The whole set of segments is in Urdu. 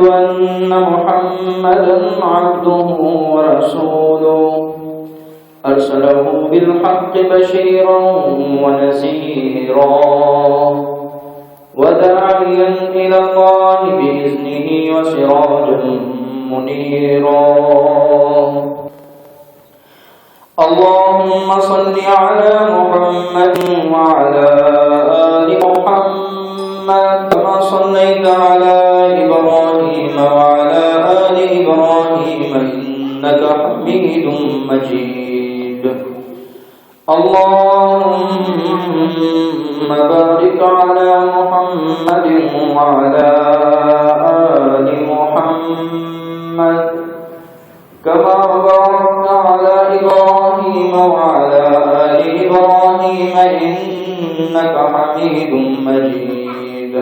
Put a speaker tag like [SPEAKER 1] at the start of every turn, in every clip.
[SPEAKER 1] أن محمدا عبده ورسوله أرسله بالحق بشيرا ونذيرا وداعيا إلى الله بإذنه وسراجا منيرا. اللهم صل على محمد وعلى آل محمد كما صليت على إبراهيم وعلى آل إبراهيم إنك حميد مجيد. اللهم بارك على محمد وعلى آل محمد كما باركت على إبراهيم وعلى آل إبراهيم إنك حميد مجيد.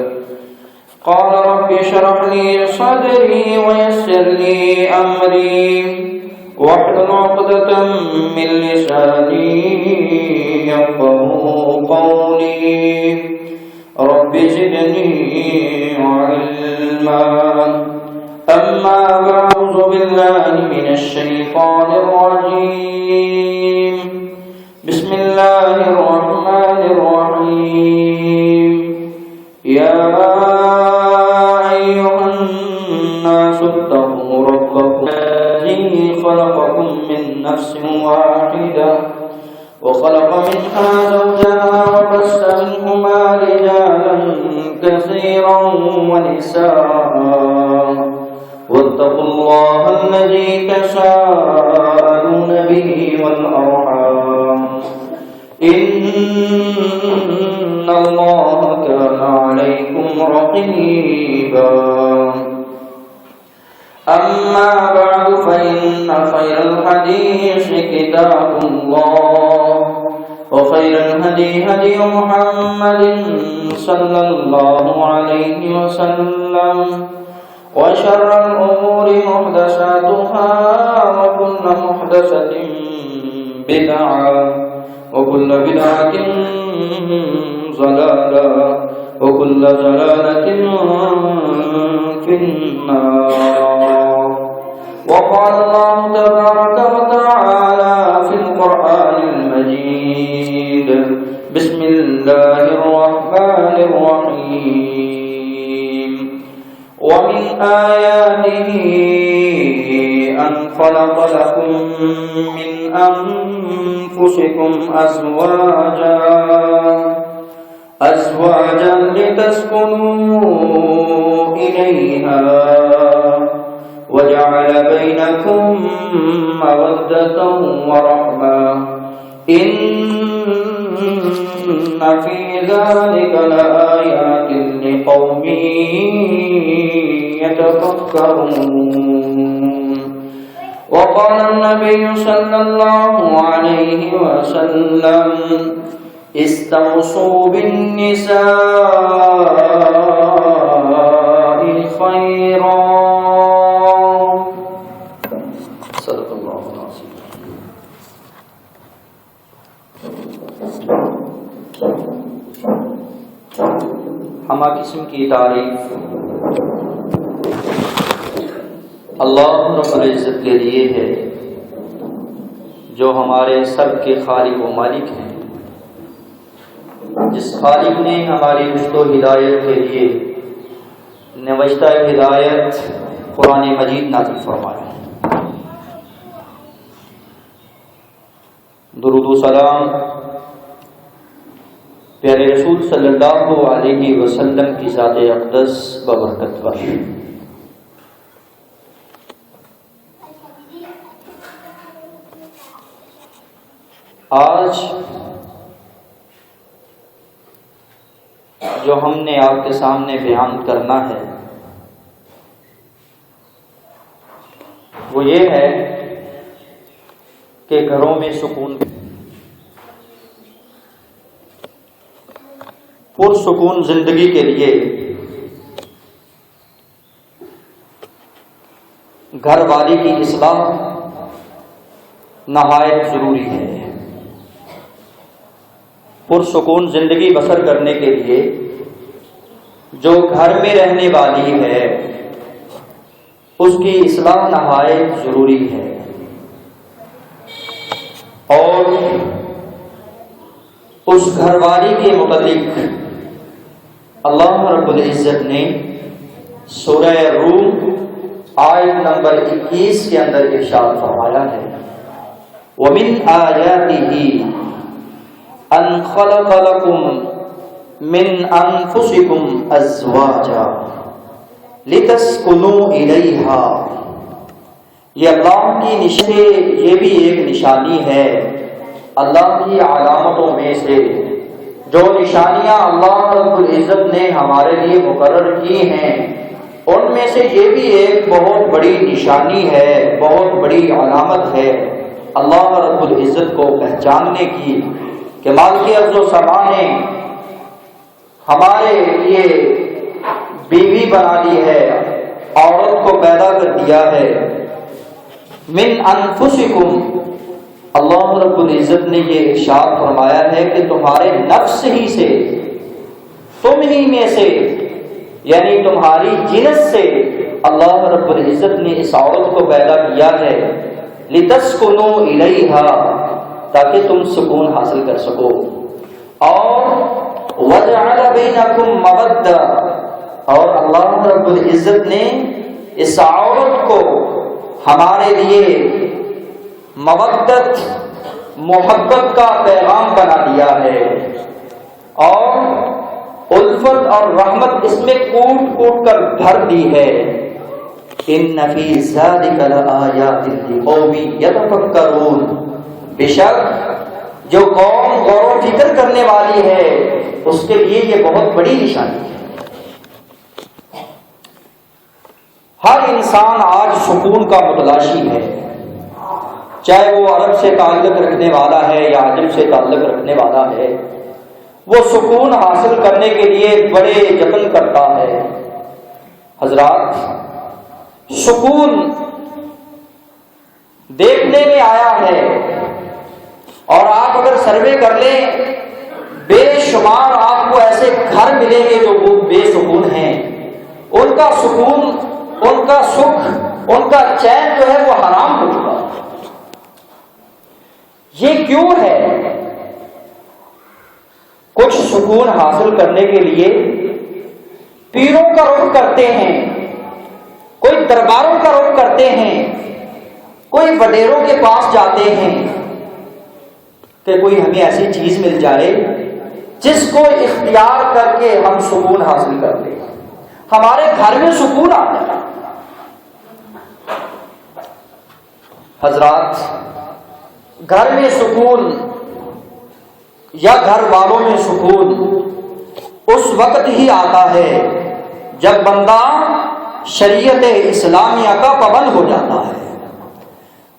[SPEAKER 1] قال رب اشرح لي صدري ويسر لي أمري واحلل عقدة من لساني يفقهوا قولي. رب زدني علما. أما بعد أعوذ بالله من الشيطان الرجيم. بسم الله الرحمن الرحيم. يا أيها الناس اتقوا ربكم الذي خلقكم من نفس واحدة وخلق منها زوجها وبث منهما رجالا كثيرا ونساء واتقوا الله الذي تساءلون به والأرحام إن الله كان عليكم رقيبا. أما بعد فإن خير الحديث كتاب الله وخير الهدي هدي محمد صلى الله عليه وسلم وشر الأمور محدثاتها وكل محدثة بدعة وكل بدعة ضلالة وكل ضلالة في النار. وقال الله تبارك وتعالى في القرآن المجيد. بسم الله الرحمن الرحيم. ومن آياته أن خلق لكم من أنفسكم أزواجا لتسكنوا إليها وجعل بينكم مودة ورحمة إن في ذلك لآيات لقوم يتفكرون. وقال النبي صلى الله عليه وسلم استوصوا بالنساء خيرا. صدق الله العظيم. ہمہ قسم کی تعریف اللہ رب العزت کے لیے ہے جو ہمارے سب کے خالق و مالک ہیں، جس خالق نے ہماری رشد و ہدایت کے لیے نوشتہ ہدایت قرآن مجید نازل فرمایا. درود و سلام پیارے رسول صلی اللہ علیہ وسلم کی ذات اقدس ببرکت پر. آج جو ہم نے آپ کے سامنے بیان کرنا ہے وہ یہ ہے کہ گھروں میں سکون، پرسکون زندگی کے لیے گھر والی کی اصلاح نہایت ضروری ہے. پرسکون زندگی بسر کرنے کے لیے جو گھر میں رہنے والی ہے اس کی اصلاح نہایت ضروری ہے. اور اس گھر والی کے متعلق اللہ رب العزت نے سورہ روم آیت نمبر 21 کے اندر ارشاد فرمایا ہے وَمِنْ آيَاتِهِ أَنْ خَلَقَ لَكُمْ مِنْ أَنفُسِكُمْ أَزْوَاجًا لِتَسْكُنُوا إِلَيْهَا. یہ اللہ کی یہ بھی ایک نشانی ہے اللہ کی علامتوں میں سے. جو نشانیاں اللہ رب العزت نے ہمارے لیے مقرر کی ہیں ان میں سے یہ بھی ایک بہت بڑی نشانی ہے, بہت بڑی علامت ہے اللہ رب العزت کو پہچاننے کی کہ مالک ارض و سما نے ہمارے لیے بیوی بنا دی ہے, عورت کو پیدا کر دیا ہے. من انفسکم, اللہ رب العزت نے یہ ارشاد فرمایا ہے کہ تمہارے نفس ہی سے, تم ہی میں سے, یعنی تمہاری جنس سے اللہ رب العزت نے اس عورت کو پیدا کیا ہے لتسکنوا الیہا, تاکہ تم سکون حاصل کر سکو. اور وجعل بینکم مودہ, اور اللہ رب العزت نے اس عورت کو ہمارے لیے مودت, محبت کا پیغام بنا دیا ہے, اور الفت اور رحمت اس میں کوٹ کوٹ کر بھر دی ہے. ان فی ذلک لآیات لقوم یتفکرون, بے شک جو قوم غور و فکر کرنے والی ہے اس کے لیے یہ بہت بڑی نشانی ہے. ہر انسان آج سکون کا متلاشی ہے, چاہے وہ عرب سے تعلق رکھنے والا ہے یا عجم سے تعلق رکھنے والا ہے, وہ سکون حاصل کرنے کے لیے بڑے جتن کرتا ہے. حضرات, سکون دیکھنے میں آیا ہے, اور آپ اگر سروے کر لیں بے شمار آپ کو ایسے گھر ملیں گے جو وہ بے سکون ہیں. ان کا سکون, ان کا سکھ, ان کا چین جو ہے وہ حرام ہو چکا. یہ کیوں ہے؟ کچھ سکون حاصل کرنے کے لیے پیروں کا رخ کرتے ہیں, کوئی درباروں کا رخ کرتے ہیں, کوئی وڈیروں کے پاس جاتے ہیں کہ کوئی ہمیں ایسی چیز مل جائے جس کو اختیار کر کے ہم سکون حاصل کر لیں, ہمارے گھر میں سکون آ جائے. حضرات, گھر میں سکون یا گھر والوں میں سکون اس وقت ہی آتا ہے جب بندہ شریعت اسلامیہ کا پابند ہو جاتا ہے.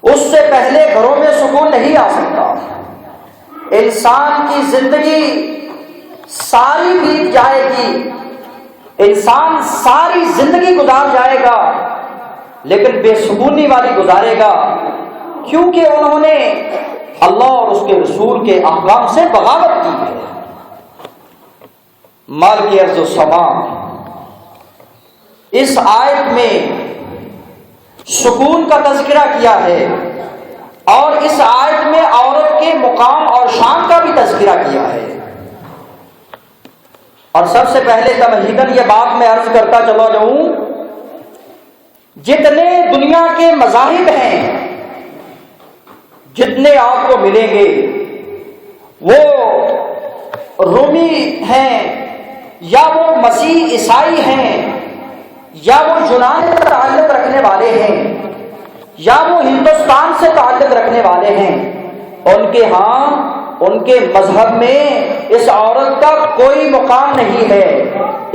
[SPEAKER 1] اس سے پہلے گھروں میں سکون نہیں آ سکتا. انسان کی زندگی ساری بیت جائے گی, انسان ساری زندگی گزار جائے گا لیکن بے سکونی والی گزارے گا, کیونکہ انہوں نے اللہ اور اس کے رسول کے احکام سے بغاوت کی ہے. مالک ارض و سما اس آیت میں سکون کا تذکرہ کیا ہے, اور اس آیت میں عورت کے مقام اور شان کا بھی تذکرہ کیا ہے. اور سب سے پہلے تمہیداً یہ بات میں عرض کرتا چلا جاؤں, جتنے دنیا کے مذاہب ہیں, جتنے آپ کو ملیں گے وہ رومی ہیں یا وہ مسیح عیسائی ہیں یا وہ یونان سے تعلق رکھنے والے ہیں یا وہ ہندوستان سے تعلق رکھنے والے ہیں, ان کے ہاں ان کے مذہب میں اس عورت کا کوئی مقام نہیں ہے,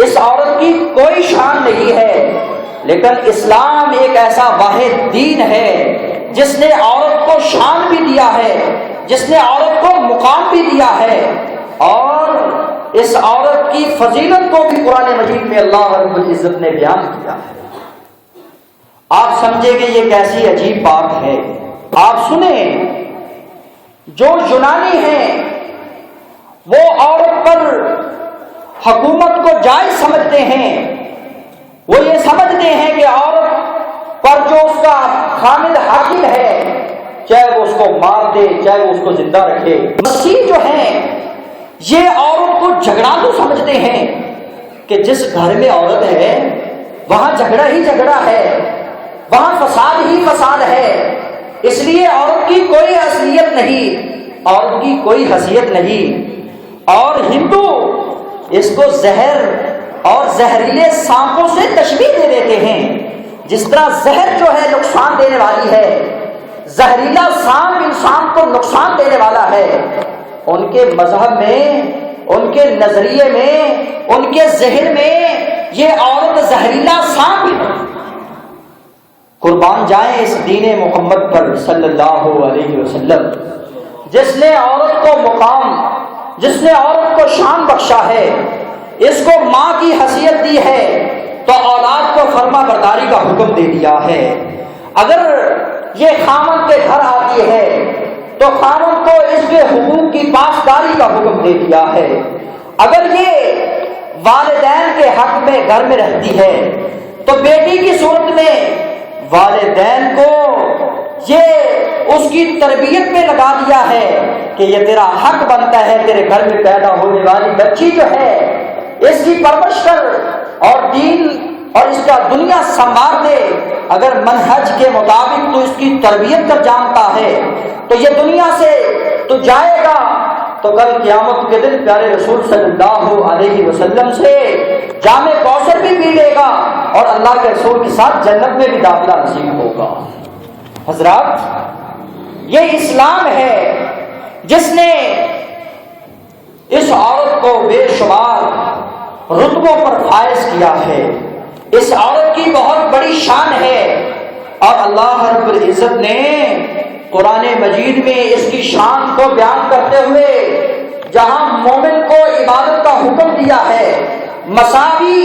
[SPEAKER 1] اس عورت کی کوئی شان نہیں ہے. لیکن اسلام ایک ایسا واحد دین ہے جس نے عورت کو شان بھی دیا ہے, جس نے عورت کو مقام بھی دیا ہے, اور اس عورت کی فضیلت کو بھی قرآن مجید میں اللہ رب العزت نے بیان کیا ہے. آپ سمجھے کہ یہ کیسی عجیب بات ہے. آپ سنیں, جو یونانی ہیں وہ عورت پر حکومت کو جائز سمجھتے ہیں, وہ یہ سمجھتے ہیں کہ عورت حامد حاکم ہے، چاہے وہ اس کو مار دے چاہے وہ اس کو زندہ رکھے۔ مسیح جو ہیں یہ عورت کو جھگڑالو سمجھتے ہیں کہ جس گھر میں عورت ہے وہاں جھگڑا ہی جھگڑا ہے، وہاں فساد ہی فساد ہے، اس لیے عورت کی کوئی اصلیت نہیں، عورت کی کوئی حیثیت نہیں۔ اور ہندو اس کو زہر اور زہریلے سانپوں سے تشبیہ دے دیتے ہیں، جس طرح زہر جو ہے نقصان دینے والی ہے، زہریلا سانپ انسان کو نقصان دینے والا ہے۔ ان کے مذہب میں، ان کے نظریے میں، ان کے ذہن میں یہ عورت زہریلا سانپ ہے۔ قربان جائیں اس دین محمد پر صلی اللہ علیہ وسلم، جس نے عورت کو مقام، جس نے عورت کو شان بخشا ہے، اس کو ماں کی حیثیت دی ہے، تو اولاد کو فرما برداری کا حکم دے دیا ہے۔ اگر یہ خامن کے گھر آتی ہے تو خامن کو اس کے حقوق کی پاسداری کا حکم دے دیا ہے۔ اگر یہ والدین کے حق میں گھر میں رہتی ہے تو بیٹی کی صورت میں والدین کو یہ اس کی تربیت میں لگا دیا ہے کہ یہ تیرا حق بنتا ہے، تیرے گھر میں پیدا ہونے والی بچی جو ہے اس کی پرورش کر اور دین اور اس کا دنیا سنوار دے۔ اگر منہج کے مطابق تو اس کی تربیت کر جانتا ہے تو یہ دنیا سے تو جائے گا تو کل قیامت کے دن پیارے رسول صلی اللہ علیہ وسلم سے جام کوثر بھی پی لے گا اور اللہ کے رسول کے ساتھ جنت میں بھی داخلہ نصیب ہوگا۔ حضرات، یہ اسلام ہے جس نے اس عورت کو بے شمار رتبوں پر فائز کیا ہے۔ اس عورت کی بہت بڑی شان ہے اور اللہ رب العزت نے قرآن مجید میں اس کی شان کو بیان کرتے ہوئے جہاں مومن کو عبادت کا حکم دیا ہے، مساوی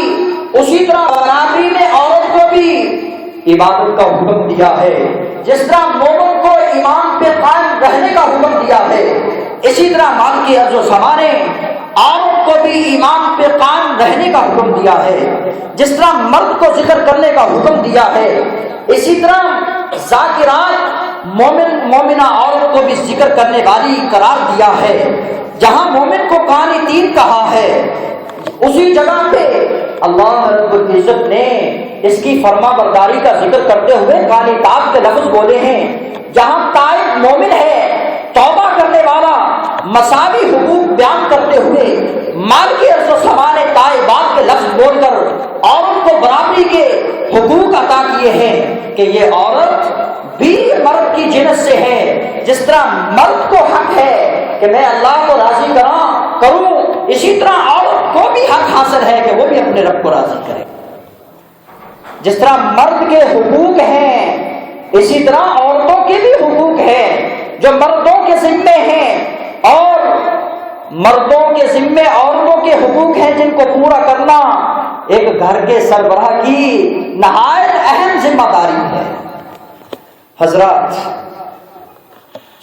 [SPEAKER 1] اسی طرح برابری میں عورت کو بھی عبادت کا حکم دیا ہے۔ جس طرح مومن کو ایمان پہ قائم رہنے کا حکم دیا ہے، اسی طرح مال کی عرض و سما نے عورت کو بھی ایمان پہ قائم رہنے کا حکم دیا ہے۔ جس طرح مرد کو ذکر کرنے کا حکم دیا ہے، اسی طرح ذاکرات مومنہ عورت کو بھی ذکر کرنے والی قرار دیا ہے۔ جہاں مومن کو قانتین کہا ہے، اسی جگہ پہ اللہ رب العزت نے اس کی فرما برداری کا ذکر کرتے ہوئے قانتات کے لفظ بولے ہیں۔ جہاں تائب مومن ہے، توبہ کرنے والا، مساوی حقوق بیان کرتے ہوئے مال کی عرض و سما نے تائبات کے لفظ بول کر عورت کو برابری کے حقوق عطا کیے ہیں کہ یہ عورت بھی مرد کی جنس سے ہے۔ جس طرح مرد کو حق ہے کہ میں اللہ کو راضی کروں، اسی طرح عورت کو بھی حق حاصل ہے کہ وہ بھی اپنے رب کو راضی کرے۔ جس طرح مرد کے حقوق ہیں اسی طرح عورتوں کے بھی حقوق ہیں جو مردوں کے ذمے ہیں، اور مردوں کے ذمے عورتوں کے حقوق ہیں جن کو پورا کرنا ایک گھر کے سربراہ کی نہایت اہم ذمہ داری ہے۔ حضرات،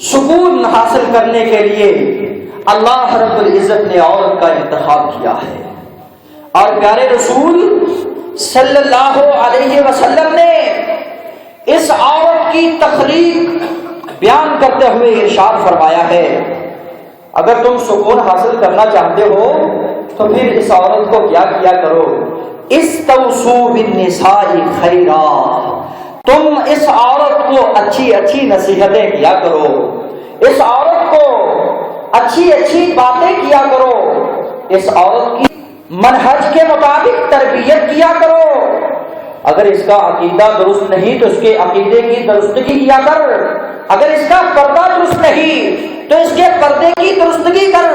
[SPEAKER 1] سکون حاصل کرنے کے لیے اللہ رب العزت نے عورت کا انتخاب کیا ہے، اور پیارے رسول صلی اللہ علیہ وسلم نے اس عورت کی تخلیق بیان کرتے ہوئے ارشاد فرمایا ہے، اگر تم سکون حاصل کرنا چاہتے ہو تو پھر اس عورت کو کیا کیا کرو، استوصوا بالنساء خیرا، تم اس عورت کو اچھی اچھی نصیحتیں کیا کرو، اس عورت کو اچھی اچھی باتیں کیا کرو، اس عورت کی منہج کے مطابق تربیت کیا کرو۔ اگر اس کا عقیدہ درست نہیں تو اس کے عقیدے کی درستگی کیا کر، اگر اس کا پردہ درست نہیں تو اس کے پردے کی درستگی کر،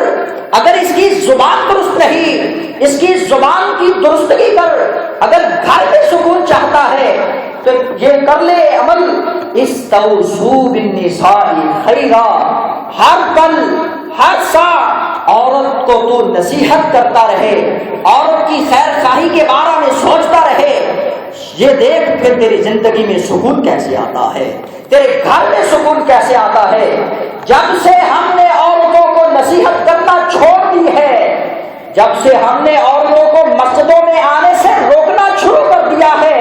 [SPEAKER 1] اگر اس کی زبان درست نہیں اس کی زبان کی درستگی کر، اگر گھر میں سکون چاہتا ہے تو یہ کر لے عمل، استوصوا بالنساء خیرا، ہر پل ہر ساعت عورت کو تو نصیحت کرتا رہے، عورت کی خیر خواہی کے بارے میں سوچتا رہے، یہ دیکھ پھر تیری زندگی میں سکون کیسے آتا ہے، تیرے گھر میں سکون کیسے آتا ہے۔ جب سے ہم نے عورتوں کو نصیحت کرنا چھوڑ دی ہے، جب سے ہم نے عورتوں کو مسجدوں میں آنے سے روکنا شروع کر دیا ہے،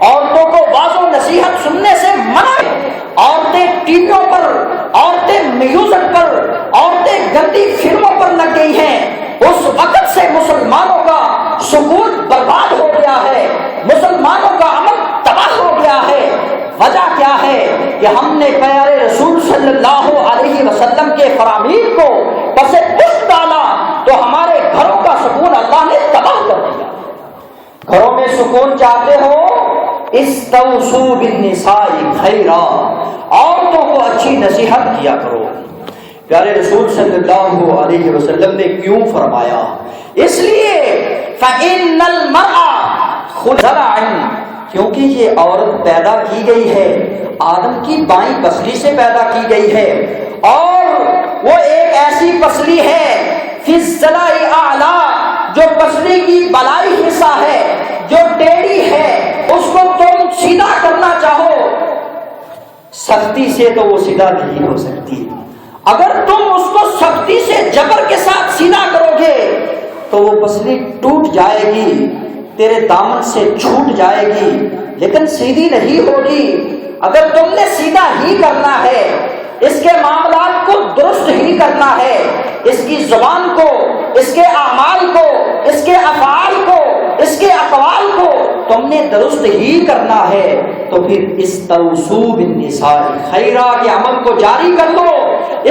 [SPEAKER 1] عورتوں کو واضح نصیحت سننے سے منع ہے. عورتیں ٹی ویوں پر، عورتیں میوزک پر، عورتیں گندی فلموں پر لگ گئی ہیں. اس وقت سے مسلمانوں کا سکون برباد ہو گیا ہے، مسلمانوں کا عمل تباہ ہو گیا ہے. وجہ کیا ہے کہ ہم نے پیارے رسول صلی اللہ علیہ وسلم کے فرامین کو پس پش ڈالا تو ہمارے گھروں کا سکون اللہ نے تباہ کر دیا. گھروں میں سکون چاہتے ہو، استوصوا بالنساء خیرا، عورتوں کو اچھی نصیحت کیا کرو. پیارے رسول صلی اللہ علیہ وسلم نے کیوں فرمایا؟ اس لیے فإن المرء خلق، کیونکہ یہ عورت پیدا کی گئی ہے آدم کی بائیں پسلی سے پیدا کی گئی ہے، اور وہ ایک ایسی پسلی ہے فی الضلع اعلی، جو پسلی کی بلائی حصہ ہے، جو ٹیڑھی ہے، اس کو تم سیدھا کرنا چاہو سختی سے تو وہ سیدھا نہیں ہو سکتی. اگر تم اس کو سختی سے جبر کے ساتھ سیدھا کرو گے تو وہ پسلی ٹوٹ جائے گی، تیرے دامن سے چھوٹ جائے گی، لیکن سیدھی نہیں ہوگی. اگر تم نے سیدھا ہی کرنا ہے، اس کے معاملات کو درست ہی کرنا ہے، اس کی زبان کو، اس کے اعمال کو، اس کے افعال کو، اس کے اقوال کو تم نے درست ہی کرنا ہے، تو پھر استوصوا بالنساء خیرا کے عمل کو جاری کر لو،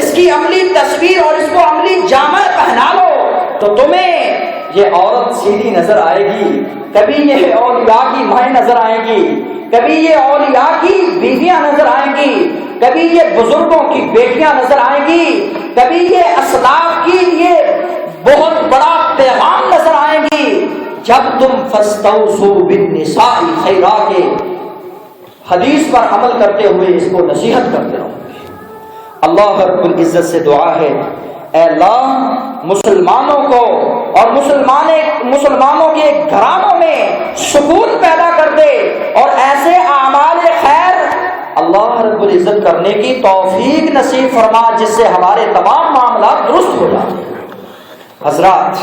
[SPEAKER 1] اس کی عملی تصویر اور اس کو عملی جامہ پہنا لو، تو تمہیں یہ عورت سیدھی نظر آئے گی. کبھی یہ اولیاء کی مائیں نظر آئیں گی، کبھی یہ اولیاء کی بیویاں نظر آئیں گی، کبھی یہ بزرگوں کی بیٹیاں نظر آئیں گی، کبھی یہ اسلاف کی یہ بہت بڑا پیغام نظر آئیں گی. جب تم فاستوصوا بالنساء خیرا کے حدیث پر عمل کرتے ہوئے اس کو نصیحت کرتے رہو. اللہ رب العزت سے دعا ہے، اے اللہ مسلمانوں کو اور مسلمانوں کے گھرانوں میں سکون پیدا کر دے، اور ایسے اعمال خیر اللہ رب العزت کرنے کی توفیق نصیب فرما جس سے ہمارے تمام معاملات درست ہو جائیں. حضرات،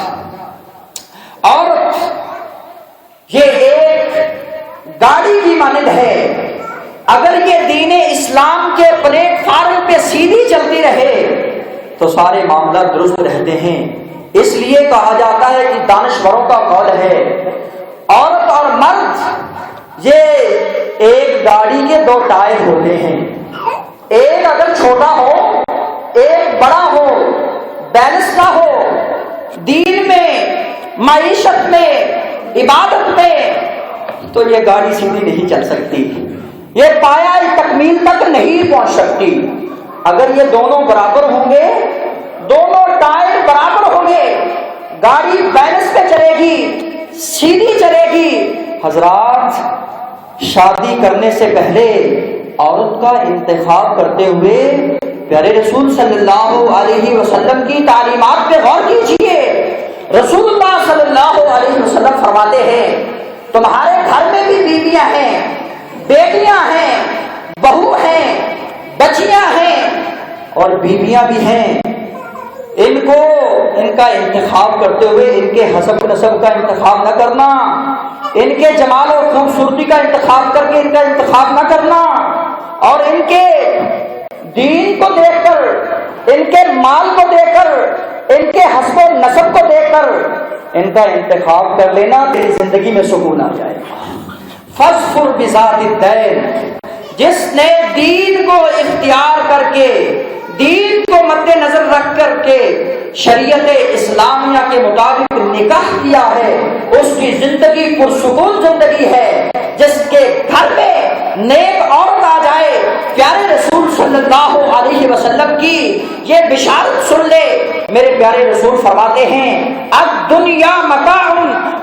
[SPEAKER 1] عورت یہ ایک گاڑی کی مانند ہے، اگر یہ دین اسلام کے پلیٹ فارم پہ سیدھی چلتی رہے تو سارے معاملات درست رہتے ہیں. اس لیے کہا جاتا ہے کہ دانشوروں کا قول ہے عورت اور مرد یہ ایک گاڑی کے دو ٹائر ہوتے ہیں، ایک اگر چھوٹا ہو ایک بڑا ہو، بیلنس نہ ہو، دین میں، معیشت میں، عبادت میں، تو یہ گاڑی سیدھی نہیں چل سکتی، یہ پایہ تکمیل تک نہیں پہنچ سکتی. اگر یہ دونوں برابر ہوں گے، دونوں ٹائر برابر ہوں گے، گاڑی بیلنس پہ چلے گی، سیدھی چلے گی. حضرات، شادی کرنے سے پہلے عورت کا انتخاب کرتے ہوئے پیارے رسول صلی اللہ علیہ وسلم کی تعلیمات پہ غور کیجیے. رسول اللہ صلی اللہ علیہ وسلم فرماتے ہیں تمہارے گھر میں بھی بیویاں ہیں، بیٹیاں ہیں، بہو ہیں، بچیاں ہیں اور بیویاں بھی ہیں. ان کا انتخاب کرتے ہوئے ان کے حسب نسب کا انتخاب نہ کرنا، ان کے جمال اور خوبصورتی کا انتخاب کر کے ان کا انتخاب نہ کرنا، اور ان کے دین کو دیکھ کر، ان کے مال کو دیکھ کر، ان کے حسب و نسب کو دیکھ کر ان کا انتخاب کر لینا، تیری زندگی میں سکون آ جائے گا. فاظفر بذات الدین، جس نے دین کو اختیار کر کے، دین کو مد نظر رکھ کر کے شریعت اسلامیہ کے مطابق نکاح کیا ہے، اس کی زندگی پرسکون زندگی ہے. جس کے گھر میں نیک عورت آ جائے، پیارے رسول صلی اللہ علیہ وسلم کی یہ بشارت سن لے. میرے پیارے رسول فرماتے ہیں الدنیا متاع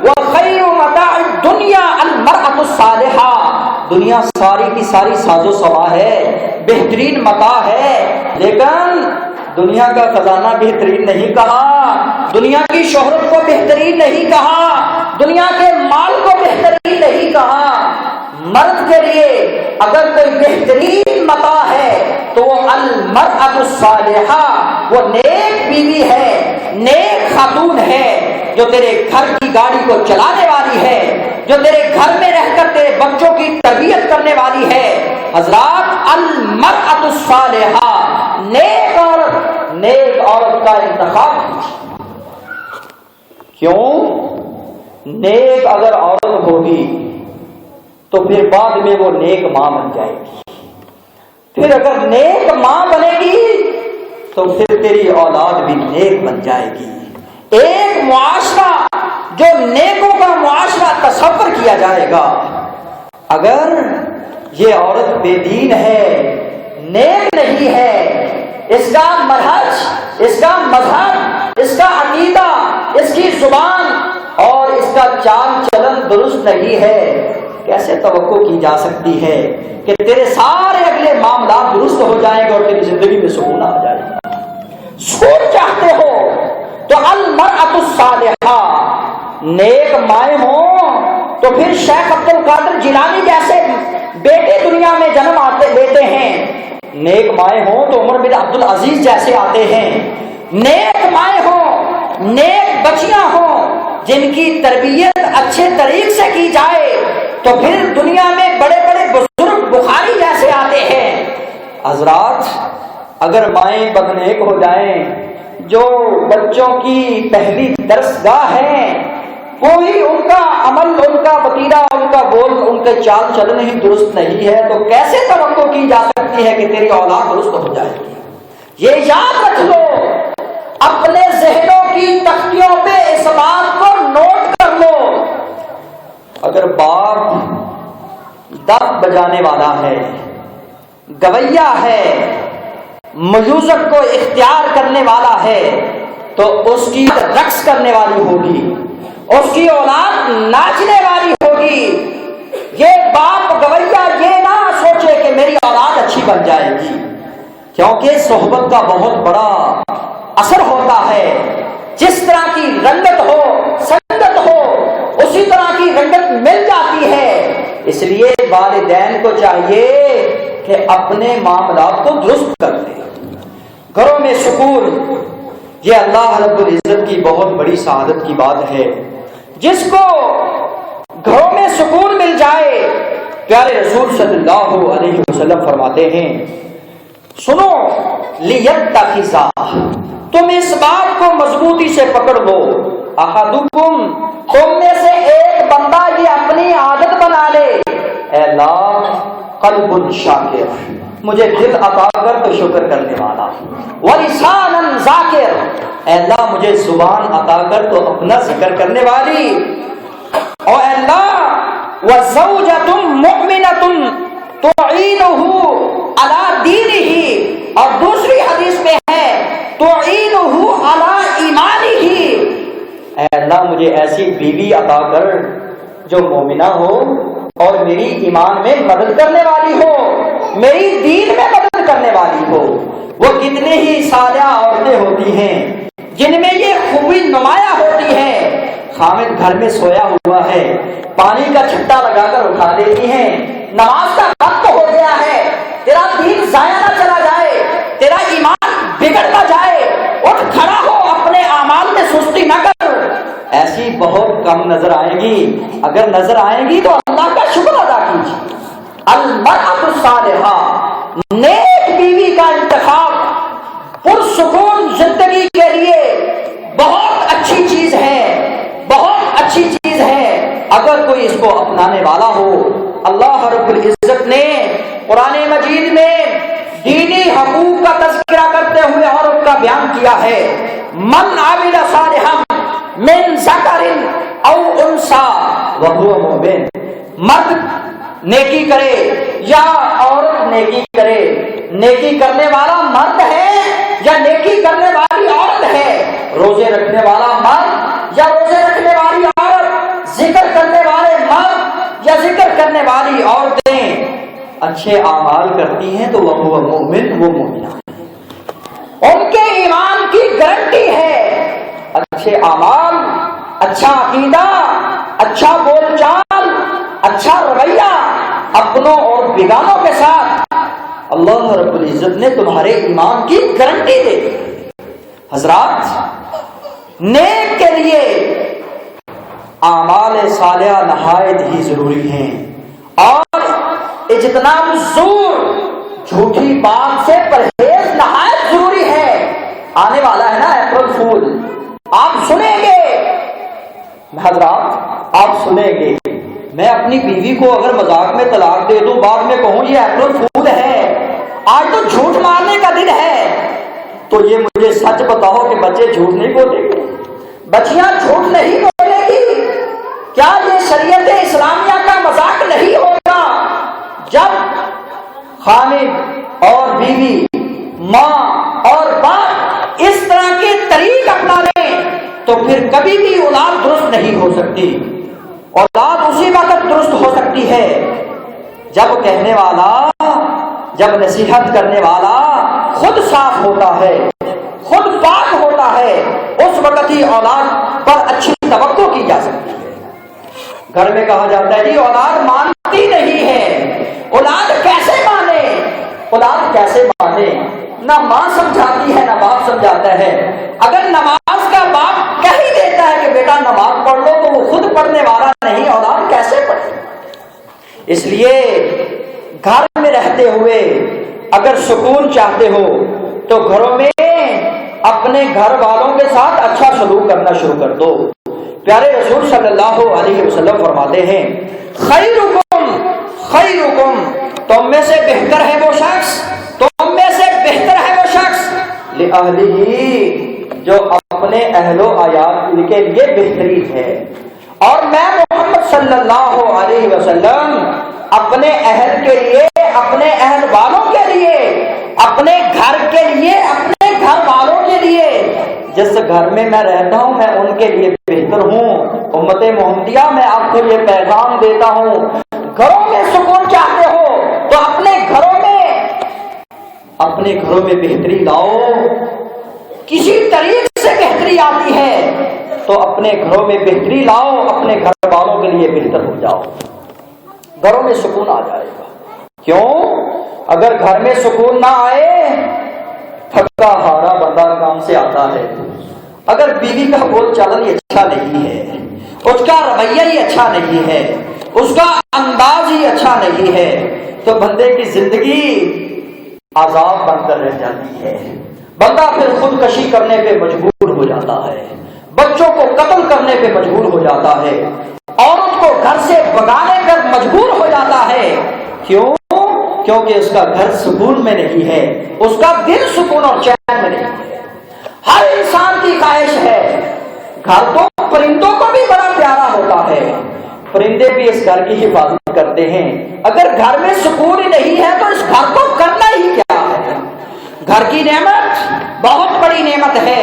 [SPEAKER 1] وخیر متاع الدنیا المرأة الصالحہ، دنیا ساری کی ساری ساز و سوا ہے، بہترین متاع ہے، لیکن دنیا کا خزانہ بہترین نہیں کہا، دنیا کی شہرت کو بہترین نہیں کہا، دنیا کے مال کو بہترین نہیں کہا. مرد کے لیے اگر کوئی بہترین متاع ہے تو وہ المرأة الصالحہ، وہ نیک بیوی ہے، نیک خاتون ہے، جو تیرے گھر کی گاڑی کو چلانے والی ہے، جو تیرے گھر میں رہ کر تیرے بچوں کی تربیت کرنے والی ہے، حضرات المرأۃ الصالحہ، نیک عورت کا انتخاب کیجیے۔ کیوں؟ نیک اگر عورت ہوگی تو پھر بعد میں وہ نیک ماں بن جائے گی، پھر اگر نیک ماں بنے گی تو پھر تیری اولاد بھی نیک بن جائے گی۔ ایک معاشرہ جو نیکوں کا معاشرہ تصور کیا جائے گا، اگر یہ عورت بے دین ہے، نیک نہیں ہے، اس کا منہج، اس کا مذہب، اس کا عقیدہ، اس کی زبان اور اس کا چال چلن درست نہیں ہے، کیسے توقع کی جا سکتی ہے کہ تیرے سارے اگلے معاملات درست ہو جائیں گے اور تیری زندگی میں سکون آ جائے گا؟ سکون چاہتے ہو تو المرأۃ الصالحہ، نیک مائیں ہوں تو پھر شیخ عبد القادر جیلانی جیسے بیٹے دنیا میں جنم لیتے ہیں، نیک مائیں ہوں تو عمر بن عبد العزیز جیسے آتے ہیں، نیک مائیں ہوں، نیک بچیاں ہوں جن کی تربیت اچھے طریق سے کی جائے تو پھر دنیا میں بڑے بڑے بزرگ بخاری جیسے آتے ہیں۔ حضرات، اگر مائیں بدنیک ہو جائیں، جو بچوں کی پہلی درسگاہ ہے، کوئی ان کا عمل، ان کا وتیرہ، ان کا بول، ان کے چال چلن ہی درست نہیں ہے، تو کیسے توقع کی جا سکتی ہے کہ تیری اولاد درست ہو جائے گی؟ یہ یاد رکھ لو، اپنے ذہنوں کی تختیوں پہ اس بات کو نوٹ کر لو۔ اگر باپ دف بجانے والا ہے، گویا ہے، میوزک کو اختیار کرنے والا ہے، تو اس کی رقص کرنے والی ہوگی، اس کی اولاد ناچنے والی ہوگی۔ یہ باپ گویا یہ نہ سوچے کہ میری اولاد اچھی بن جائے گی، کیونکہ صحبت کا بہت بڑا اثر ہوتا ہے۔ جس طرح کی رنگت ہو، سنگت ہو، اسی طرح کی رنگت مل جاتی ہے۔ اس لیے والدین کو چاہیے کہ اپنے معاملات کو درست کر دیں۔ گھروں میں سکون، یہ اللہ رب العزت کی بہت بڑی سعادت کی بات ہے۔ جس کو گھروں میں سکون مل جائے، پیارے رسول صلی اللہ علیہ وسلم فرماتے ہیں، سنو، لیتخذا، تم اس بات کو مضبوطی سے پکڑ لو، احدکم، تم میں سے ایک بندہ یہ اپنی عادت بنا لے، اے اللہ قلب شاکر، مجھے دل عطا کر تو شکر کرنے والا، ولسان ذاکر، اے اللہ مجھے زبان عطا کر تو اپنا ذکر کرنے والی، اور اے اللہ وزوجۃ مؤمنۃ تعینہ علی دینہ، اور دوسری حدیث میں ہے تعینہ علی ایمانہ، اے اللہ مجھے ایسی بیوی عطا کر جو مومنہ ہو اور میری ایمان میں مدد کرنے والی ہو، میری دین میں مدد کرنے والی ہو۔ وہ کتنے ہی صالحہ عورتیں ہوتی ہیں جن میں یہ خوبی نمایاں ہوتی ہے، خامد گھر میں سویا ہوا ہے، پانی کا چھٹا لگا کر اٹھا دیتی ہیں، نماز کا وقت ہو گیا ہے، تیرا دین ضائع نہ چلا جائے، تیرا ایمان بگڑ نہ جائے، اٹھ کھڑا ہو، اپنے اعمال میں سستی نہ کر۔ ایسی بہت کم نظر آئیں گی، اگر نظر آئیں گی تو اللہ کا شکر ادا کیجیے۔ المرأۃ الصالحہ، نیک بیوی کا انتخاب پرسکون زندگی کے لیے بہت اچھی چیز ہے، بہت اچھی چیز ہے۔ اگر کوئی اس کو اپنانے والا ہو، اللہ رب العزت نے قرآن مجید میں دینی حقوق کا تذکرہ کرتے ہوئے عورت کا بیان کیا ہے، من عمل صالحا من ذکر او انثی وہو مؤمن، مرد نیکی کرے یا عورت نیکی کرے، نیکی کرنے والا مرد ہے یا نیکی کرنے والی عورت ہے، روزے رکھنے والا مرد یا روزے رکھنے والی عورت، ذکر کرنے والے مرد یا ذکر کرنے والی عورتیں اچھے اعمال کرتی ہیں تو وہ مومن، وہ مومنہ ہیں، ان کے ایمان کی گارنٹی ہے۔ اچھے اعمال، اچھا عقیدہ، اچھا بول چال، اچھا رویہ اپنوں اور بیگانوں کے ساتھ، اللہ رب العزت نے تمہارے ایمان کی گارنٹی دے دی۔ حضرات، نیک کے لیے اعمال صالحہ نہایت ہی ضروری ہیں، اور اجتناب الزور، جھوٹی بات سے پرہیز نہایت ضروری ہے۔ آنے والا ہے نا اپریل فول، آپ سنیں گے حضرات، آپ سنیں گے۔ میں اپنی بیوی کو اگر مذاق میں طلاق دے دوں، بعد میں کہوں یہ اپریل فول ہے، آج تو جھوٹ مارنے کا دن ہے، تو یہ مجھے سچ بتاؤ کہ بچے جھوٹ نہیں بولیں گے؟ بچیاں جھوٹ نہیں بولے گی؟ کیا یہ شریعت اسلامیہ کا مذاق نہیں ہوگا؟ جب خامد اور بیوی، ماں اور باپ اس طرح کے طریق اپنا لیں تو پھر کبھی بھی اولاد درست نہیں ہو سکتی۔ اولاد اسی وقت درست ہو سکتی ہے جب کہنے والا، جب نصیحت کرنے والا خود صاف ہوتا ہے، خود پاک ہوتا ہے، اس وقت ہی اولاد پر اچھی توقع کی جا سکتی ہے۔ گھر میں کہا جاتا ہے جی اولاد مانتی نہیں ہے، اولاد کیسے مانے؟ اولاد کیسے مانے؟ نہ ماں سمجھاتی ہے نہ باپ سمجھاتا ہے۔ اگر نماز کا باپ کہہ ہی دیتا ہے کہ بیٹا نماز پڑھ لو، تو وہ خود پڑھنے والا نہیں، اولاد کیسے پڑھے؟ اس لیے گھر میں رہتے ہوئے اگر سکون چاہتے ہو تو گھروں میں اپنے گھر والوں کے ساتھ اچھا سلوک کرنا شروع کر دو۔ پیارے رسول صلی اللہ علیہ وسلم فرماتے ہیں خیرکم خیرکم، تم میں سے بہتر ہے وہ شخص، تم میں سے بہتر ہے وہ شخص لأہلہ، جو اپنے اہل و عیال کے لیے بہترین ہے۔ اور میں محمد صلی اللہ علیہ وسلم اپنے اہل کے لیے، اپنے اہل والوں کے لیے، اپنے گھر کے لیے، اپنے گھر والوں کے لیے، جس گھر میں میں رہتا ہوں میں ان کے لیے بہتر ہوں۔ امت محمدیہ میں آپ کو یہ پیغام دیتا ہوں، گھروں میں سکون چاہتے ہو تو اپنے گھروں میں بہتری لاؤ۔ کسی طریق سے بہتری آتی ہے تو اپنے گھروں میں بہتری لاؤ، اپنے گھر والوں کے لیے بہتر ہو جاؤ، گھروں میں سکون آ جائے گا۔ کیوں؟ اگر گھر میں سکون نہ آئے، تھکا ہارا بندہ کام سے آتا ہے، اگر بیوی کا بول چالن ہی اچھا نہیں ہے، اس کا رویہ ہی اچھا نہیں ہے، اس کا انداز ہی اچھا نہیں ہے، تو بندے کی زندگی عذاب بن کر رہ جاتی ہے۔ بندہ پھر خودکشی کرنے پہ مجبور ہو جاتا ہے، بچوں کو قتل کرنے پہ مجبور ہو جاتا ہے، عورت کو گھر سے بگانے پر مجبور ہو جاتا ہے۔ کیوں؟ کیونکہ اس کا گھر سکون میں نہیں ہے، اس کا دل سکون اور چین میں نہیں ہے۔ ہر انسان کی خواہش ہے، گھر تو پرندوں کو بھی بڑا پیارا ہوتا ہے، پرندے بھی اس گھر کی حفاظت کرتے ہیں۔ اگر گھر میں سکون ہی نہیں ہے تو اس گھر کو کرنا ہی کیا ہے؟ گھر کی نعمت بہت بڑی نعمت ہے۔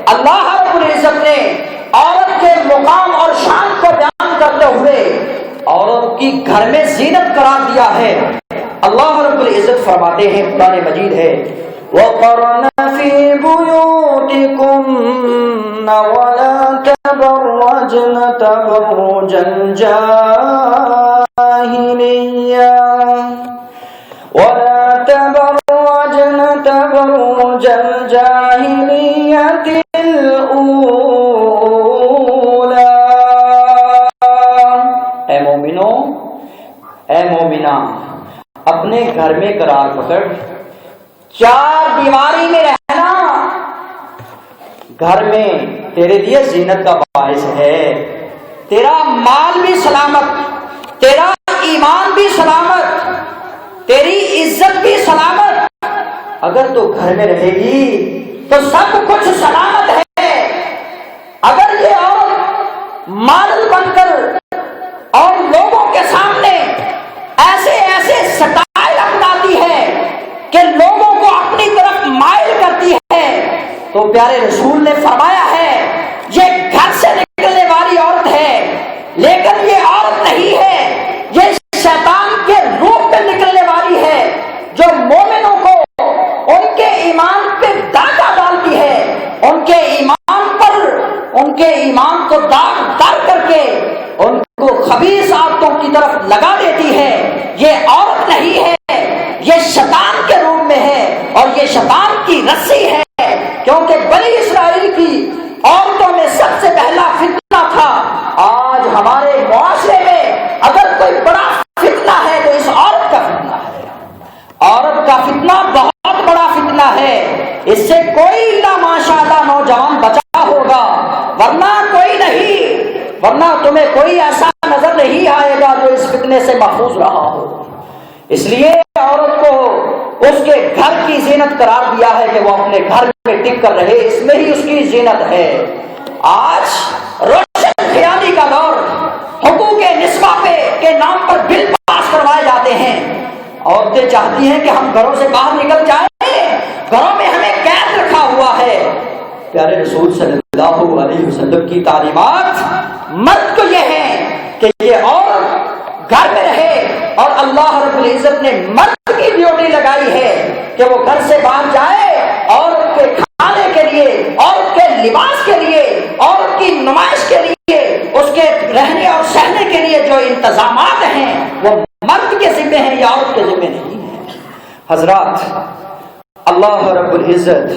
[SPEAKER 1] اللہ رب العزت نے عورت کے مقام اور شان کو بیان کرتے ہوئے عورت کی گھر میں زینت قرار دیا ہے۔ اللہ رب العزت فرماتے ہیں، قرآن مجید ہے، وَقَرْنَ فِي بُيُوتِكُنَّ وَلَا تَبَرَّجْنَ تَبَرُّجَ الْجَاهِلِيَّةِ وَلَا تَبَرَّجْنَ تَبَرُّجَ الْجَاهِلِيَّةِ الْأُولَى۔ اے مومنوں، اے مومنہ، اپنے گھر میں قرار پکڑ، چار دیواری میں رہنا گھر میں تیرے لیے زینت کا باعث ہے۔ تیرا مال بھی سلامت، تیرا ایمان بھی سلامت، تیری عزت بھی سلامت۔ اگر تو گھر میں رہے گی تو سب کچھ سلامت ہے۔ اگر یہ عورت ماڈل بن کر اور لوگوں کے سامنے ایسے ایسے سٹائل اپناتی ہے کہ لوگوں کو اپنی طرف مائل کرتی ہے، تو پیارے رسول نے فرمایا ہے یہ گھر سے نکلنے والی عورت ہے، لیکن یہ عورت نہیں ہے، یہ شیطان کے روح پہ نکلنے والی ہے، جو مومنوں کو ان کے ایمان پہ داغا ڈالتی ہے، ان کے ایمان کو داغ دار کر کے ان کو خبیث عادتوں کی طرف لگا دیتی ہے۔ یہ عورت نہیں ہے، یہ شیطان کے روپ میں ہے، اور یہ شیطان کی رسی ہے، کیونکہ بنی اسرائیل کی عورتوں میں سب سے پہلا فتنہ تھا۔ آج ہمارے معاشرے میں اگر کوئی بڑا فتنہ ہے تو اس عورت کا اس سے کوئی الا ماشاءاللہ نوجوان بچا ہوگا، ورنہ کوئی نہیں، ورنہ تمہیں کوئی ایسا نظر نہیں آئے گا جو اس فتنے سے محفوظ رہا ہو۔ اس لیے عورت کو اس کے گھر کی زینت قرار دیا ہے کہ وہ اپنے گھر میں ٹک کر رہے، اس میں ہی اس کی زینت ہے۔ آج روشن خیالی کا دور، حقوق نسواں کے نام پر بل پاس کروائے جاتے ہیں، عورتیں چاہتی ہیں کہ ہم گھروں سے باہر نکل جائیں، گھروں میں ہمیں قید رکھا ہوا ہے۔ پیارے رسول صلی اللہ علیہ وسلم کی تعلیمات مرد کو یہ ہے کہ یہ عورت گھر میں رہے، اور اللہ رب العزت نے مرد کی ڈیوٹی لگائی ہے کہ وہ گھر سے باہر جائے، عورت کے کھانے کے لیے، عورت کے لباس کے لیے، عورت کی نمائش کے لیے، اس کے رہنے اور سہنے کے لیے جو انتظامات ہیں وہ مرد کے ذمہ ہیں یا عورت کے ذمہ نہیں ہے۔ حضرات، اللہ رب العزت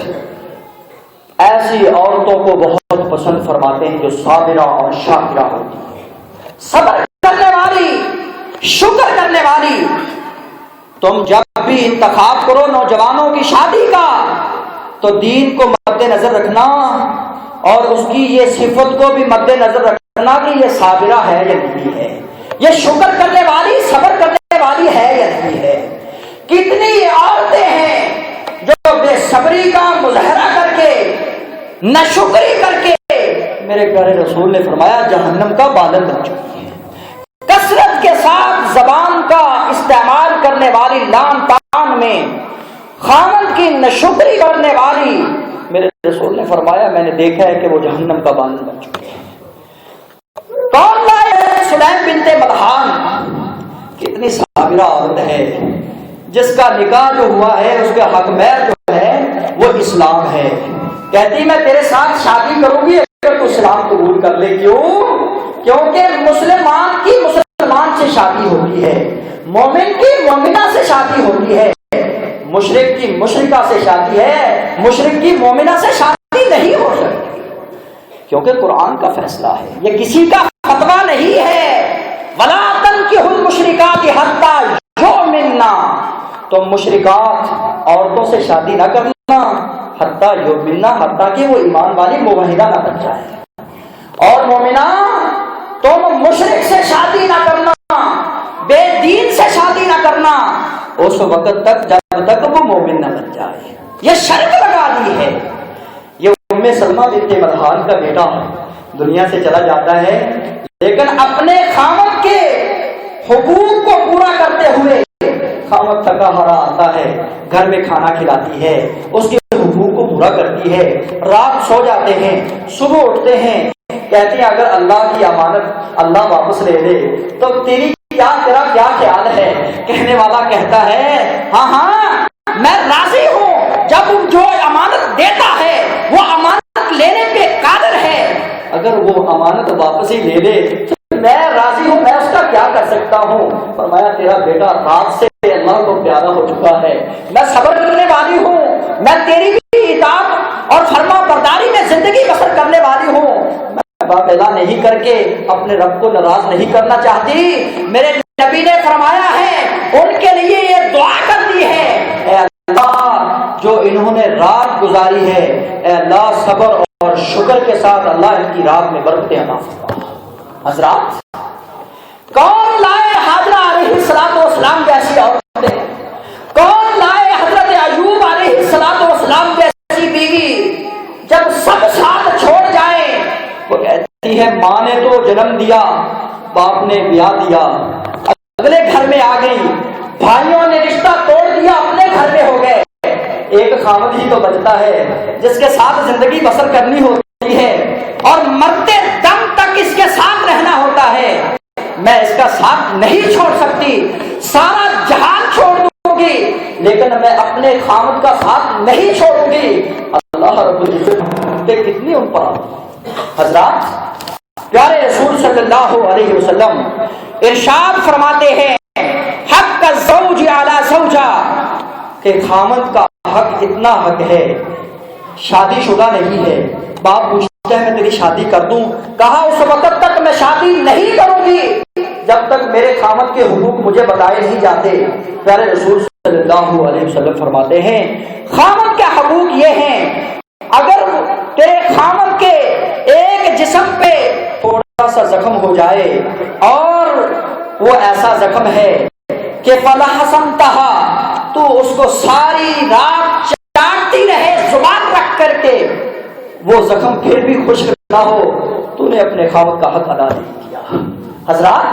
[SPEAKER 1] ایسی عورتوں کو بہت پسند فرماتے ہیں جو صابرہ اور شاکرہ ہوتی ہیں، صبر کرنے والی، شکر کرنے والی۔ تم جب بھی انتخاب کرو نوجوانوں کی شادی کا تو دین کو مد نظر رکھنا اور اس کی یہ صفت کو بھی مد نظر رکھنا کہ یہ صابرہ ہے یا نہیں ہے، یہ شکر کرنے والی، صبر کرنے والی ہے یا نہیں ہے۔ کتنی عورتیں ہیں جو بے صبری کا مظاہرہ کر کے، ناشکری کر کے، میرے پیارے رسول نے فرمایا جہنم کا بادل بن چکی ہے۔ کثرت کے ساتھ زبان کا استعمال کرنے والی لان تان میں خامند کی ناشکری کرنے والی، میرے رسول نے فرمایا میں نے دیکھا ہے کہ وہ جہنم کا بادل بن چکی ہے۔ کون لائے سلیم بنت ملحان، کتنی صابرہ عورت ہے، جس کا نکاح جو ہوا ہے اس کے حق مہر جو ہے وہ اسلام ہے۔ کہتی میں تیرے ساتھ شادی کروں گی اگر تو اسلام قبول کر لے۔ کیوں؟ کیونکہ مسلمان کی مسلمان سے شادی ہوتی ہے، مومن کی مومنہ سے شادی ہوتی ہے، مشرک کی مشرکہ سے شادی ہے، مشرک کی مومنہ سے شادی نہیں ہو سکتی، کیونکہ قرآن کا فیصلہ ہے، یہ کسی کا فتویٰ نہیں ہے۔ وَلَا تَنكِحُوا الْمُشْرِكَاتِ حَتَّى يُؤْمِنَّ، تم مشرکات عورتوں سے شادی نہ کرنا حتیٰ یؤمنہ، حتیٰ کہ وہ ایمان والی موحدہ نہ بن جائے، اور مومنہ تم مشرک سے شادی نہ کرنا، بے دین سے شادی نہ کرنا اس وقت تک جب تک وہ مومن نہ بن جائے۔ یہ شرط لگا دی ہے۔ یہ ام سلمہ بنت ملحان کا بیٹا دنیا سے چلا جاتا ہے، لیکن اپنے خامد کے حقوق کو پورا کرتے ہوئے، خامد تھکا ہارا آتا ہے، گھر میں کھانا کھلاتی ہے، اس کے حقوق کو پورا کرتی ہے، رات سو جاتے ہیں، صبح اٹھتے ہیں، کہتے ہیں اگر اللہ کی امانت اللہ واپس لے لے تو تیرا کیا خیال ہے؟ کہنے والا کہتا ہے ہاں ہاں میں راضی ہوں، جب جو امانت دیتا ہے وہ امانت لینے پہ قادر ہے، اگر وہ امانت واپس ہی لے لے تو میں راضی ہوں، میں اس کا کیا کر سکتا ہوں؟ فرمایا تیرا بیٹا رات سے اللہ کو پیارا ہو چکا ہے، میں صبر کرنے والی ہوں، میں تیری بھی اطاعت اور فرما برداری میں زندگی بسر کرنے والی ہوں، باقاعدہ نہیں کر کے اپنے رب کو ناراض نہیں کرنا چاہتی۔ میرے نبی نے فرمایا ہے ان کے لیے یہ دعا کرتی ہے، اے اللہ جو انہوں نے رات گزاری ہے، اے اللہ صبر اور شکر کے ساتھ اللہ ان کی رات میں برکتیں عطا فرما۔ حضرات، کون لائے حاجرہ علیہ السلام جیسی عورتیں؟ کون لائے حضرت ایوب علیہ السلام جیسی بیوی؟ جب سب ساتھ چھوڑ جائیں، وہ کہتی ہے ماں نے تو جنم دیا، باپ نے بیاہ دیا، اگلے گھر میں آ گئی، بھائیوں نے رشتہ توڑ دیا، اپنے گھر میں ہو گئے، ایک خامد ہی تو بچتا ہے جس کے ساتھ زندگی بسر کرنی ہوتی ہے اور مرتے دم تک اس کے ساتھ رہنا ہوتا ہے، میں اس کا ساتھ نہیں چھوڑ سکتی، سارا جہان چھوڑ دوں گی لیکن میں اپنے خامد کا ساتھ نہیں چھوڑوں گی۔ اللہ رب العزت پہ کتنی ان پر حضرات، پیارے رسول صلی اللہ علیہ وسلم ارشاد فرماتے ہیں حق الزوج علی زوجہ، کہ خامد کا حق اتنا حق ہے، شادی شدہ نہیں ہے، باپ پوچھتا ہے میں تیری شادی کر دوں، کہا اس وقت تک میں شادی نہیں کروں گی جب تک میرے خامد کے حقوق مجھے بتائے نہیں جاتے۔ پیارے رسول صلی اللہ علیہ وسلم فرماتے ہیں خامد کے حقوق یہ ہیں، اگر تیرے خامد کے ایک جسم پہ تھوڑا سا زخم ہو جائے اور وہ ایسا زخم ہے کہ فلحسمتہا، تو اس کو ساری رات چاٹتی رہے زبان رکھ کر کے، وہ زخم پھر بھی خشک نہ ہو، تو نے اپنے خامد کا حق ادا نہیں کیا۔ حضرات،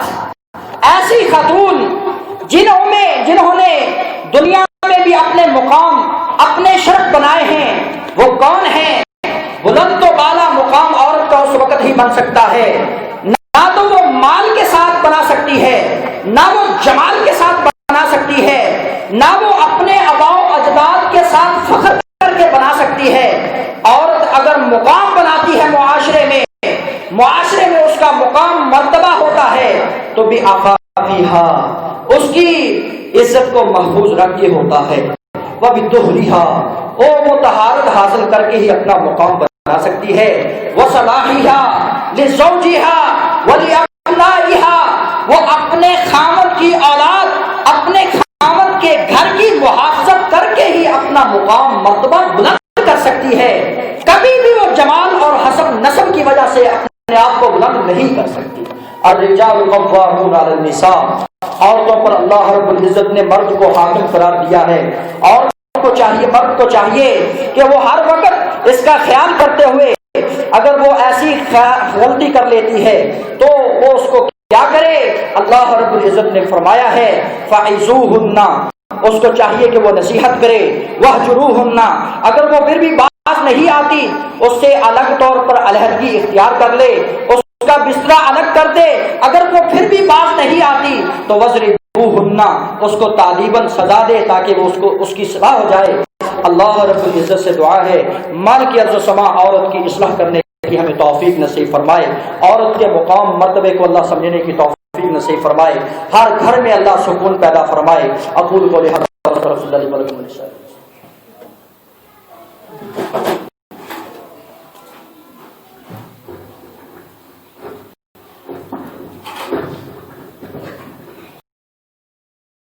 [SPEAKER 1] ایسی خاتون جنہوں نے دنیا میں بھی اپنے مقام، اپنے شرف بنائے ہیں، وہ کون ہیں؟ بلند و بالا مقام عورت کا اس وقت ہی بن سکتا ہے، نہ تو وہ مال کے ساتھ بنا سکتی ہے، نہ وہ جمال کے ساتھ بنا سکتی ہے، نہ وہ اپنے آباء و اجداد کے ساتھ فخر کر کے بنا سکتی ہے۔ عورت اگر مقام بناتی ہے معاشرے میں اس کا مقام مرتبہ ہوتا ہے تو بھی آفاقیہا، اس کی عزت کو محفوظ رکھ کے ہوتا ہے، وہ بھی دہلیہا، وہ طہارت حاصل کر کے ہی اپنا مقام بنا سکتی ہے، وہ صلاحیہا لزوجہا ولابنائہا، وہ اپنے خامد کی اولاد، اپنے خامد کے گھر کی محافظت کر کے ہی اپنا مقام مرتبہ بلند کر سکتی ہے، کبھی بھی وہ جمال اور حسب نسب کی وجہ سے اپنے آپ کو بلند نہیں کر سکتی۔ الرجال قوامون علی النساء، عورتوں پر اللہ رب العزت نے مرد کو حاکم قرار دیا ہے۔ مرد کو چاہیے کہ وہ ہر وقت اس کا خیال کرتے ہوئے اگر وہ ایسی غلطی کر لیتی ہے تو وہ اس کو کیا کرے؟ اللہ رب العزت نے فرمایا ہے فَعِظُوهُنَّ، اس کو چاہیے کہ وہ نصیحت کرے، وَاهْجُرُوهُنَّ، اگر وہ پھر بھی بات نہیں آتی اس سے الگ طور پر علیحدگی اختیار کر لے، اس کا بستر الگ کر دے، اگر وہ پھر بھی بات نہیں آتی تو وَاضْرِبُوهُنَّ، اس کو تعلیباً سزا دے تاکہ وہ اس کی صلاح ہو جائے۔ اللہ رب العزت سے دعا ہے مال کی عرض و سما عورت کی اصلاح کرنے کی ہمیں توفیق نصیب فرمائے، عورت کے مقام مرتبے کو اللہ سمجھنے کی توفیق نصیب فرمائے، ہر گھر میں اللہ سکون پیدا فرمائے۔ اقول قولی ھذا واستغفر اللہ لي ولکم ولسائر